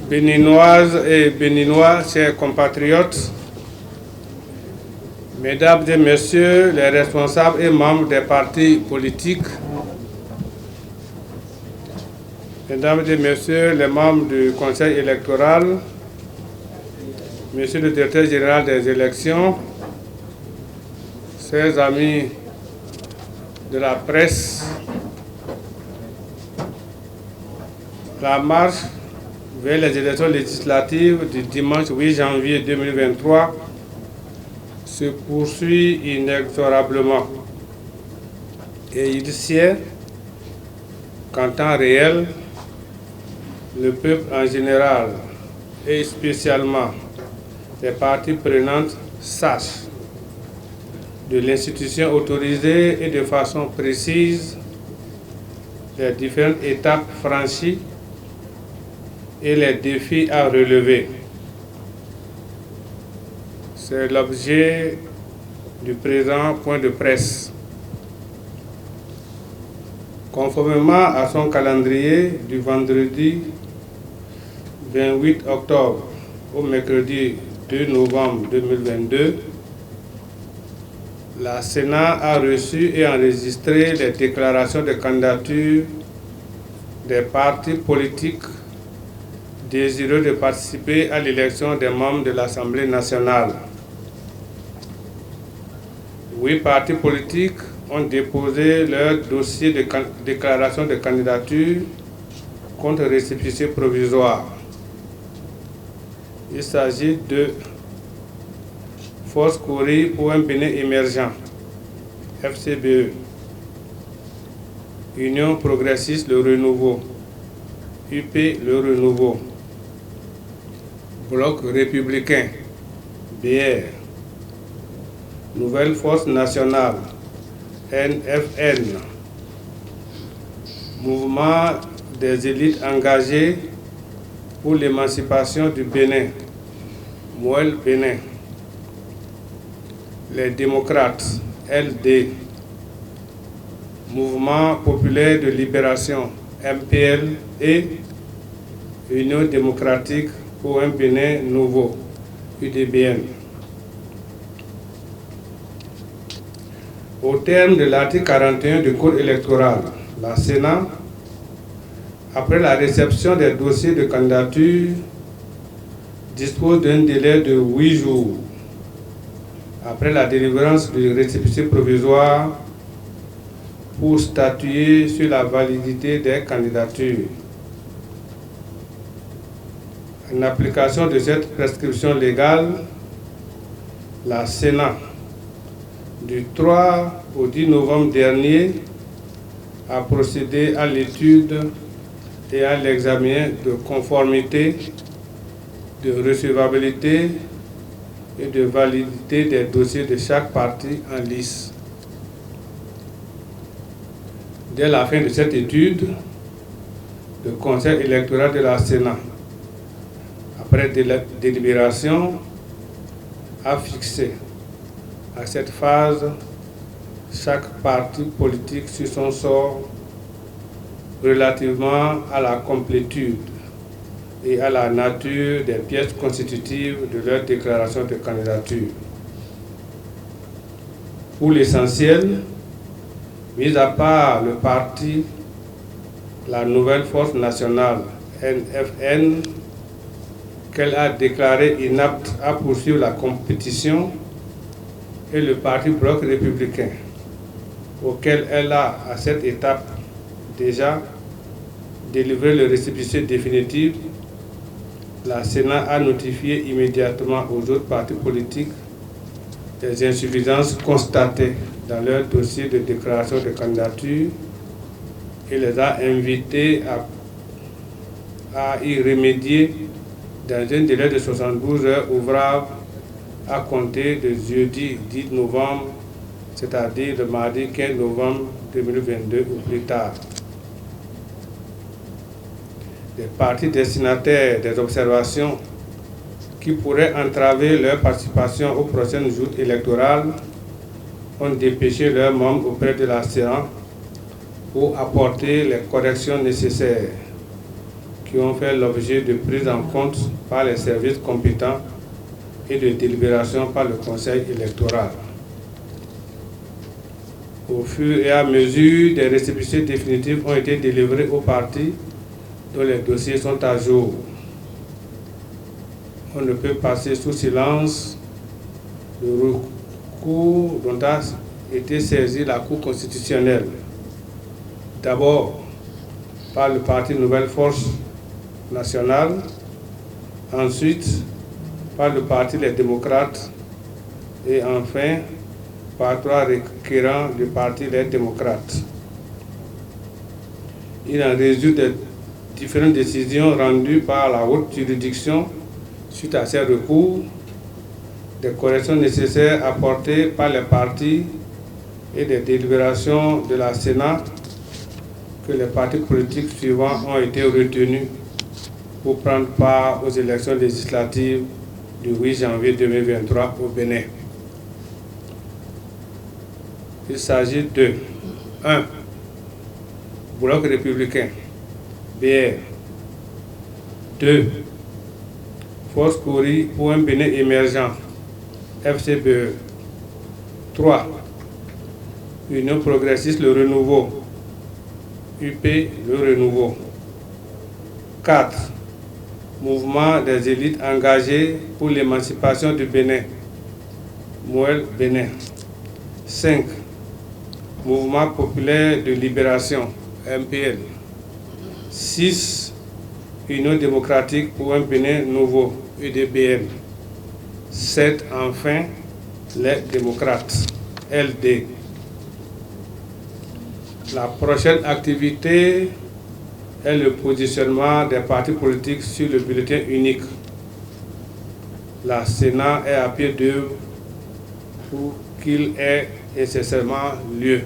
Béninoises et Béninois, chers compatriotes, Mesdames et Messieurs les responsables et membres des partis politiques, Mesdames et Messieurs les membres du Conseil électoral, Monsieur le Directeur général des élections, chers amis de la presse, la marche vers les élections législatives du dimanche 8 janvier 2023 se poursuit inexorablement. Et il sait qu'en temps réel, le peuple en général et spécialement les parties prenantes sachent de l'institution autorisée et de façon précise les différentes étapes franchies et les défis à relever. C'est l'objet du présent point de presse. Conformément à son calendrier du vendredi 28 octobre au mercredi 2 novembre 2022, la Sénat a reçu et enregistré les déclarations de candidature des partis politiques désireux de participer à l'élection des membres de l'Assemblée nationale. 8 partis politiques ont déposé leur dossier de déclaration de candidature contre récépissé provisoire. Il s'agit de Force Kouri pour un Bénin émergent, FCBE, Union progressiste Le Renouveau, UP Le Renouveau, Bloc républicain, BR, Nouvelle Force nationale, NFN, Mouvement des élites engagées pour l'émancipation du Bénin, MOEL Bénin, les démocrates, LD, Mouvement populaire de libération, MPL et Union démocratique pour un Bénin nouveau, UDBN. Au terme de l'article 41 du Code électoral, la Sénat, après la réception des dossiers de candidature, dispose d'un délai de 8 jours après la délivrance du récépissé provisoire pour statuer sur la validité des candidatures. En application de cette prescription légale, la Sénat, du 3 au 10 novembre dernier, a procédé à l'étude et à l'examen de conformité, de recevabilité et de validité des dossiers de chaque parti en lice. Dès la fin de cette étude, le Conseil électoral de la Sénat, après délibération, a fixé à cette phase chaque parti politique sur son sort relativement à la complétude et à la nature des pièces constitutives de leur déclaration de candidature. Pour l'essentiel, mis à part le parti La Nouvelle Force nationale, NFN, qu'elle a déclaré inapte à poursuivre la compétition, et le parti Bloc républicain, auquel elle a, à cette étape, déjà délivré le récépissé définitif, la Sénat a notifié immédiatement aux autres partis politiques des insuffisances constatées dans leur dossier de déclaration de candidature et les a invités à y remédier dans un délai de 72 heures ouvrables à compter de jeudi 10 novembre, c'est-à-dire le mardi 15 novembre 2022 ou plus tard. Les partis destinataires des observations qui pourraient entraver leur participation aux prochaines joutes électorales ont dépêché leurs membres auprès de la Sénat pour apporter les corrections nécessaires qui ont fait l'objet de prise en compte par les services compétents et de délibération par le Conseil électoral. Au fur et à mesure, des récépissés définitifs ont été délivrés aux partis dont les dossiers sont à jour. On ne peut passer sous silence le recours dont a été saisie la Cour constitutionnelle. D'abord, par le parti Nouvelle Force Nationale, ensuite par le parti Les Démocrates et enfin par 3 requérants du parti Les Démocrates. Il en résulte des différentes décisions rendues par la haute juridiction suite à ces recours, des corrections nécessaires apportées par les partis et des délibérations de la Sénat que les partis politiques suivants ont été retenus pour prendre part aux élections législatives du 8 janvier 2023 au Bénin. Il s'agit de 1. Bloc républicain, BR. 2. Force Cori pour un Bénin émergent, FCBE. 3. Union progressiste Le Renouveau, UP Le Renouveau. 4. Mouvement des élites engagées pour l'émancipation du Bénin, MOEL Bénin. 5. Mouvement populaire de libération, MPL. 6. Union démocratique pour un Bénin nouveau, UDBN. 7. Enfin, les démocrates, LD. La prochaine activité est le positionnement des partis politiques sur le bulletin unique. La Sénat est à pied d'œuvre pour qu'il ait nécessairement lieu.